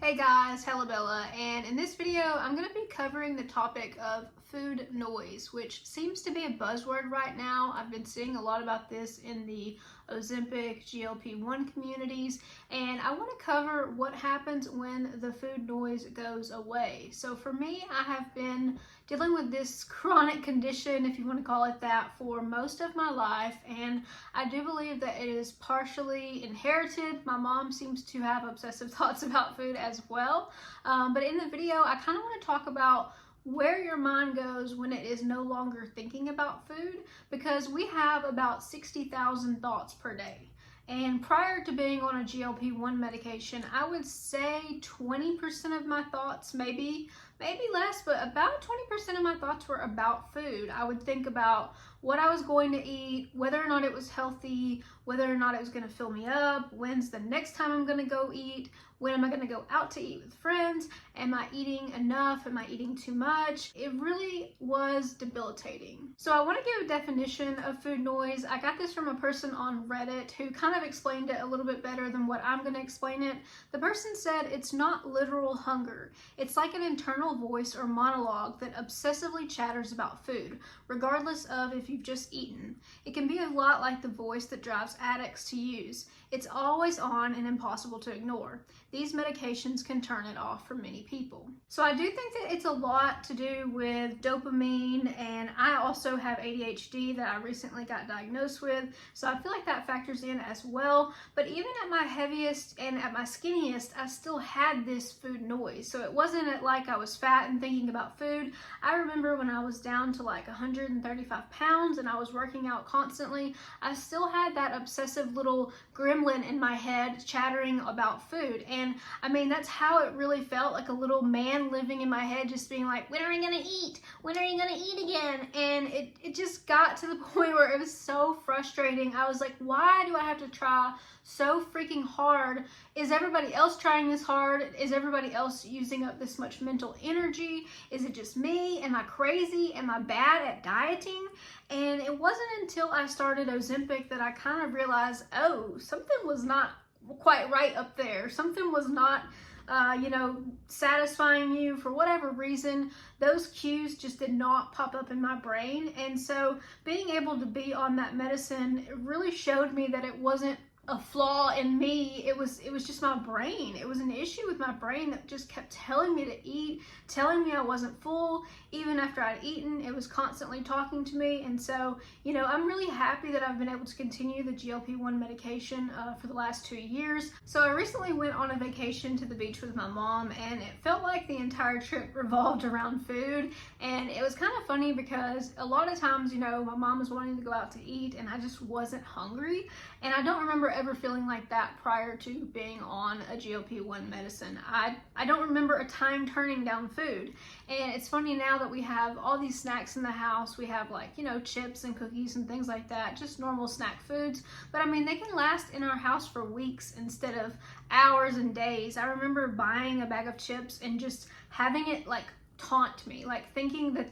Hey guys, Bella, and in this video I'm going to be covering the topic of food noise, which seems to be a buzzword right now. I've been seeing a lot about this in the Ozempic, GLP-1 communities, and I want to cover what happens when the food noise goes away. So for me, I have been dealing with this chronic condition, if you want to call it that, for most of my life, and I do believe that it is partially inherited. My mom seems to have obsessive thoughts about food as well, but in the video I kind of want to talk about where your mind goes when it is no longer thinking about food, because we have about 60,000 thoughts per day. And prior to being on a GLP-1 medication, I would say 20% of my thoughts, maybe less, but about 20% of my thoughts were about food. I would think about what I was going to eat, whether or not it was healthy, whether or not it was going to fill me up, when's the next time I'm going to go eat, when am I going to go out to eat with friends, am I eating enough, am I eating too much? It really was debilitating. So I want to give a definition of food noise. I got this from a person on Reddit who kind of explained it a little bit better than what I'm going to explain it. The person said it's not literal hunger. It's like an internal voice or monologue that obsessively chatters about food, regardless of if you've just eaten. It can be a lot like the voice that drives addicts to use. It's always on and impossible to ignore. These medications can turn it off for many people. So I do think that it's a lot to do with dopamine, and I also have ADHD that I recently got diagnosed with, so I feel like that factors in as well. But even at my heaviest and at my skinniest, I still had this food noise. So it wasn't like I was fat and thinking about food. I remember when I was down to like 135 pounds and I was working out constantly, I still had that obsessive little gremlin in my head chattering about food. And I mean, that's how it really felt, like a little man living in my head, just being like, when are you gonna eat? When are you gonna eat again? And it just got to the point where it was so frustrating. I was like, why do I have to try so freaking hard? Is everybody else trying this hard? Is everybody else using up this much mental energy? Is it just me? Am I crazy? Am I bad at dieting? And it wasn't until I started Ozempic that I kind of realized, oh, something was not quite right up there. Something was not satisfying you for whatever reason. Those cues just did not pop up in my brain. And so being able to be on that medicine really showed me that it wasn't a flaw in me. It was just my brain. It was an issue with my brain that just kept telling me to eat, telling me I wasn't full. Even after I'd eaten, it was constantly talking to me. And so, I'm really happy that I've been able to continue the GLP-1 medication for the last 2 years. So I recently went on a vacation to the beach with my mom, and it felt like the entire trip revolved around food. And it was kind of funny because a lot of times, my mom was wanting to go out to eat and I just wasn't hungry. And I don't remember ever feeling like that prior to being on a GLP-1 medicine. I don't remember a time turning down food. And it's funny now that we have all these snacks in the house. We have chips and cookies and things like that, just normal snack foods. But I mean, they can last in our house for weeks instead of hours and days. I remember buying a bag of chips and just having it taunt me, thinking that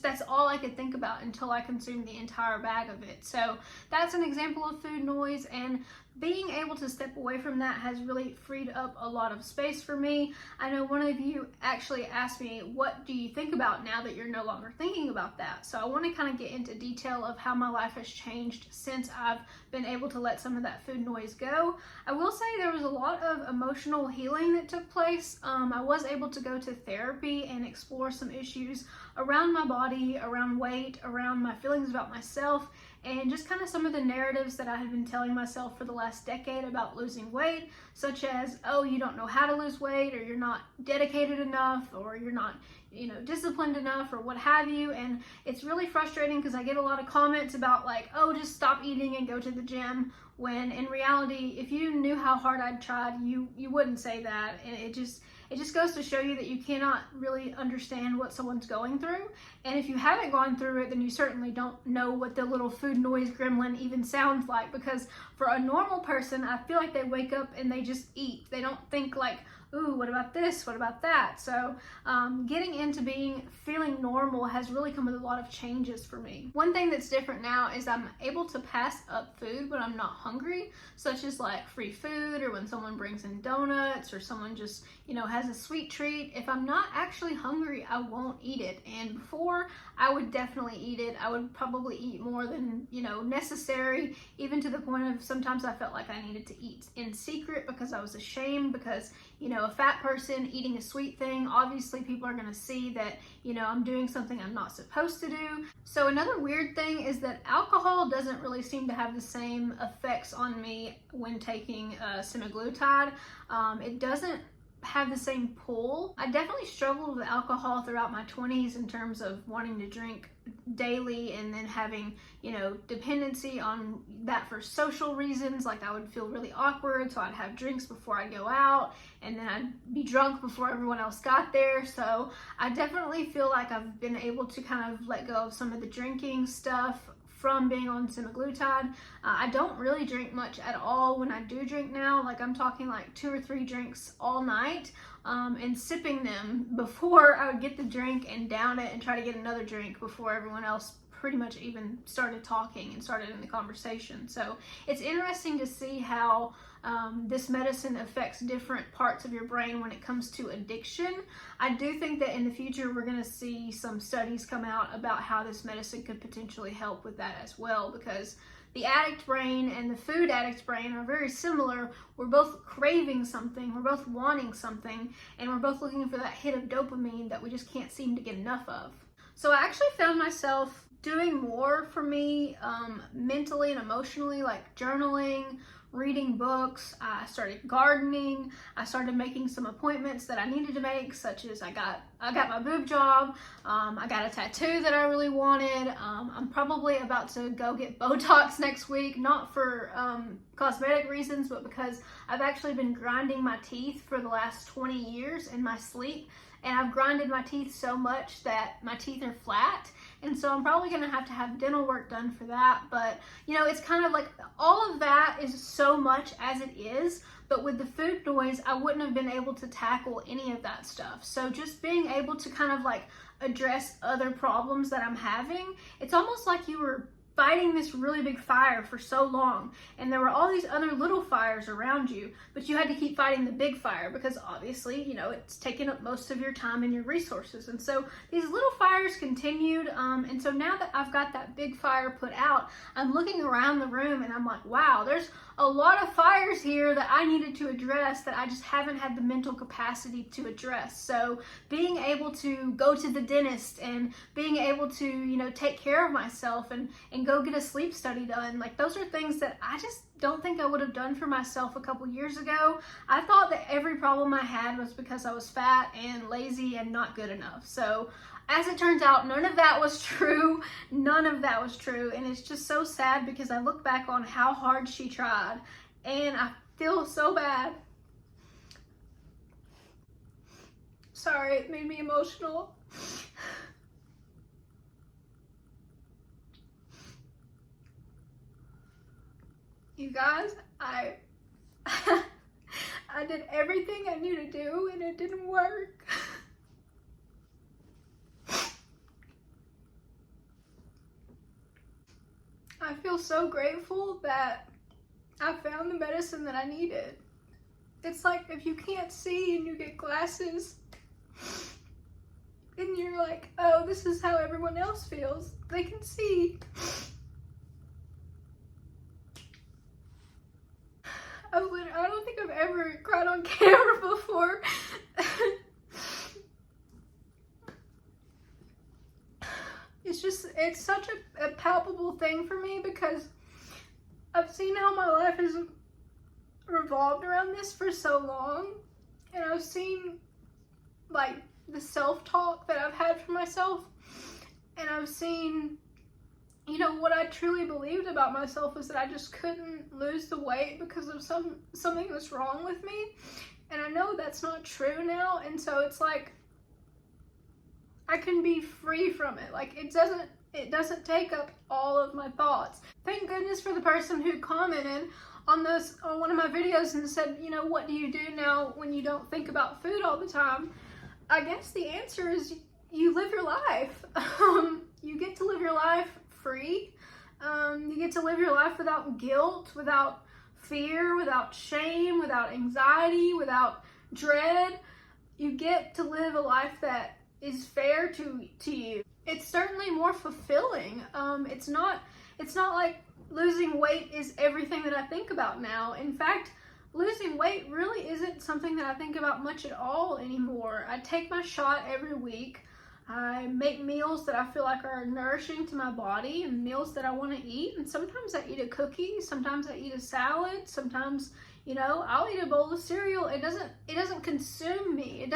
that's all I could think about until I consumed the entire bag of it. So that's an example of food noise, and being able to step away from that has really freed up a lot of space for me. I know one of you actually asked me, what do you think about now that you're no longer thinking about that? So I want to kind of get into detail of how my life has changed since I've been able to let some of that food noise go. I will say there was a lot of emotional healing that took place. I was able to go to therapy and explore some issues around my body, around weight, around my feelings about myself, and just kind of some of the narratives that I had been telling myself for the last decade about losing weight, such as, oh, you don't know how to lose weight, or you're not dedicated enough, or you're not, disciplined enough, or what have you. And it's really frustrating because I get a lot of comments about oh, just stop eating and go to the gym, when in reality, if you knew how hard I'd tried, you wouldn't say that. And it just goes to show you that you cannot really understand what someone's going through. And if you haven't gone through it, then you certainly don't know what the little food noise gremlin even sounds like. Because for a normal person, I feel like they wake up and they just eat. They don't think ooh, what about this? What about that? So getting into feeling normal has really come with a lot of changes for me. One thing that's different now is I'm able to pass up food when I'm not hungry, such as like free food, or when someone brings in donuts, or someone just, you know, has a sweet treat. If I'm not actually hungry, I won't eat it. And before, I would definitely eat it. I would probably eat more than, you know, necessary, even to the point of sometimes I felt like I needed to eat in secret because I was ashamed, because, you know, a fat person eating a sweet thing, obviously people are going to see that, you know, I'm doing something I'm not supposed to do. So another weird thing is that alcohol doesn't really seem to have the same effects on me when taking semaglutide. It doesn't have the same pull. I definitely struggled with alcohol throughout my 20s in terms of wanting to drink daily, and then having, you know, dependency on that for social reasons. Like I would feel really awkward, so I'd have drinks before I'd go out, and then I'd be drunk before everyone else got there. So I definitely feel like I've been able to kind of let go of some of the drinking stuff from being on semaglutide. I don't really drink much at all when I do drink now. Like I'm talking like 2 or 3 drinks all night, and sipping them before I would get the drink and down it and try to get another drink before everyone else pretty much even started talking and started in the conversation. So it's interesting to see how this medicine affects different parts of your brain when it comes to addiction. I do think that in the future we're going to see some studies come out about how this medicine could potentially help with that as well, because the addict brain and the food addict brain are very similar. We're both craving something, we're both wanting something, and we're both looking for that hit of dopamine that we just can't seem to get enough of. So I actually found myself doing more for me mentally and emotionally, like journaling, reading books. I started gardening. I started making some appointments that I needed to make, such as I got my boob job. I got a tattoo that I really wanted. I'm probably about to go get Botox next week, not for cosmetic reasons, but because I've actually been grinding my teeth for the last 20 years in my sleep. And I've grinded my teeth so much that my teeth are flat. And so I'm probably gonna have to have dental work done for that. But, you know, it's kind of like all of that is so much as it is. But with the food noise, I wouldn't have been able to tackle any of that stuff. So just being able to kind of like address other problems that I'm having, it's almost like you were fighting this really big fire for so long, and there were all these other little fires around you, but you had to keep fighting the big fire because obviously, you know, it's taking up most of your time and your resources. And so these little fires continued, and so now that I've got that big fire put out, I'm looking around the room and I'm like, wow, there's a lot of fires here that I needed to address that I just haven't had the mental capacity to address. So being able to go to the dentist and being able to, you know, take care of myself and go get a sleep study done, like those are things that I just don't think I would have done for myself a couple years ago. I thought that every problem I had was because I was fat and lazy and not good enough. So as it turns out, none of that was true. None of that was true. And it's just so sad because I look back on how hard she tried and I feel so bad. Sorry, it made me emotional. You guys, I did everything I knew to do and it didn't work. I feel so grateful that I found the medicine that I needed. It's like if you can't see and you get glasses and you're like, oh, this is how everyone else feels. They can see. I don't think I've ever cried on camera before. It's such a palpable thing for me because I've seen how my life has revolved around this for so long, and I've seen like the self-talk that I've had for myself, and I've seen, you know, what I truly believed about myself was that I just couldn't lose the weight because of something that's wrong with me, and I know that's not true now. And so it's like I can be free from it. Like it doesn't take up all of my thoughts. Thank goodness for the person who commented on one of my videos and said, you know, what do you do now when you don't think about food all the time? I guess the answer is you live your life. You get to live your life free. You get to live your life without guilt, without fear, without shame, without anxiety, without dread. You get to live a life that is fair to you. It's certainly more fulfilling. It's not like losing weight is everything that I think about now. In fact, losing weight really isn't something that I think about much at all anymore. I take my shot every week. I make meals that I feel like are nourishing to my body and meals that I want to eat. And sometimes I eat a cookie, sometimes I eat a salad, sometimes, you know, I'll eat a bowl of cereal. It doesn't consume me. It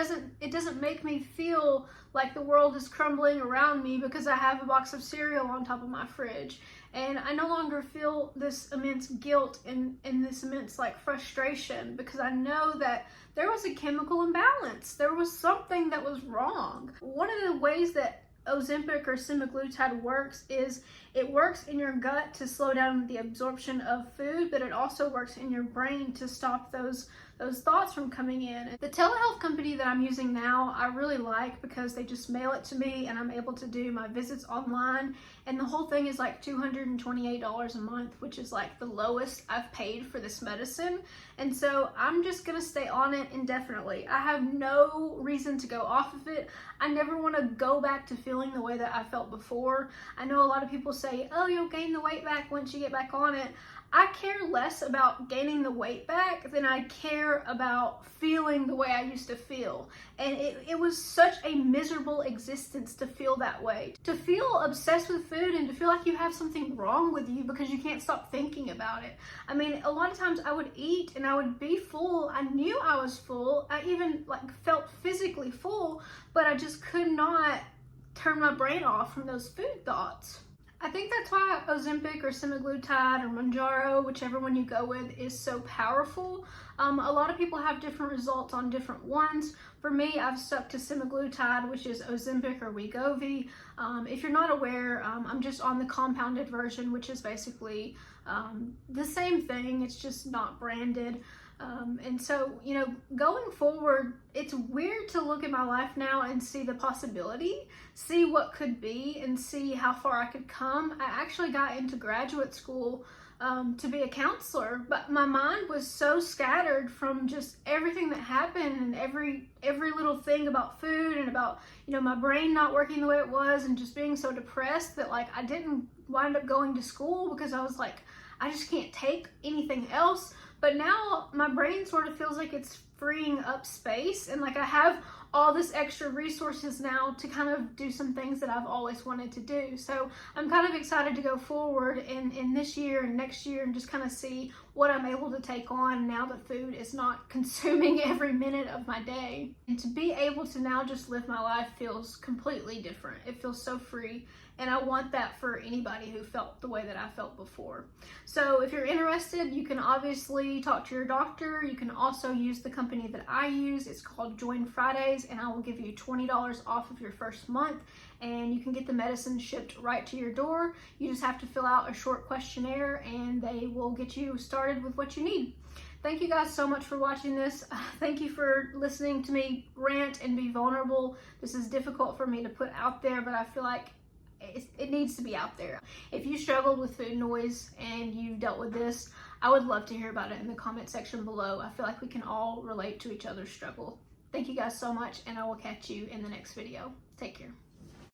doesn't make me feel like the world is crumbling around me because I have a box of cereal on top of my fridge. And I no longer feel this immense guilt and this immense like frustration because I know that there was a chemical imbalance. There was something that was wrong. One of the ways that Ozempic or semaglutide works is it works in your gut to slow down the absorption of food, but it also works in your brain to stop those thoughts from coming in. The telehealth company that I'm using now, I really like because they just mail it to me and I'm able to do my visits online. And the whole thing is like $228 a month, which is like the lowest I've paid for this medicine. And so I'm just gonna stay on it indefinitely. I have no reason to go off of it. I never wanna go back to feeling the way that I felt before. I know a lot of people say, oh, you'll gain the weight back once you get back on it. I care less about gaining the weight back than I care about feeling the way I used to feel. And it was such a miserable existence to feel that way. To feel obsessed with food and to feel like you have something wrong with you because you can't stop thinking about it. I mean, a lot of times I would eat and I would be full. I knew I was full. I even like felt physically full, but I just could not turn my brain off from those food thoughts. I think that's why Ozempic or semaglutide or Mounjaro, whichever one you go with, is so powerful. A lot of people have different results on different ones. For me, I've stuck to semaglutide, which is Ozempic or Wegovy. If you're not aware, I'm just on the compounded version, which is basically the same thing. It's just not branded. And so, you know, going forward, it's weird to look at my life now and see the possibility, see what could be, and see how far I could come. I actually got into graduate school to be a counselor, but my mind was so scattered from just everything that happened and every little thing about food and about, you know, my brain not working the way it was and just being so depressed that like I didn't wind up going to school because I was like, I just can't take anything else. But now my brain sort of feels like it's freeing up space and like I have all this extra resources now to kind of do some things that I've always wanted to do. So I'm kind of excited to go forward in this year and next year and just kind of see what I'm able to take on now that food is not consuming every minute of my day. And to be able to now just live my life feels completely different. It feels so free. And I want that for anybody who felt the way that I felt before. So if you're interested, you can obviously talk to your doctor. You can also use the company that I use. It's called Join Fridays, and I will give you $20 off of your first month. And you can get the medicine shipped right to your door. You just have to fill out a short questionnaire and they will get you started with what you need. Thank you guys so much for watching this. Thank you for listening to me rant and be vulnerable. This is difficult for me to put out there, but I feel like it needs to be out there. If you struggled with food noise and you've dealt with this, I would love to hear about it in the comment section below. I feel like we can all relate to each other's struggle. Thank you guys so much, and I will catch you in the next video. Take care.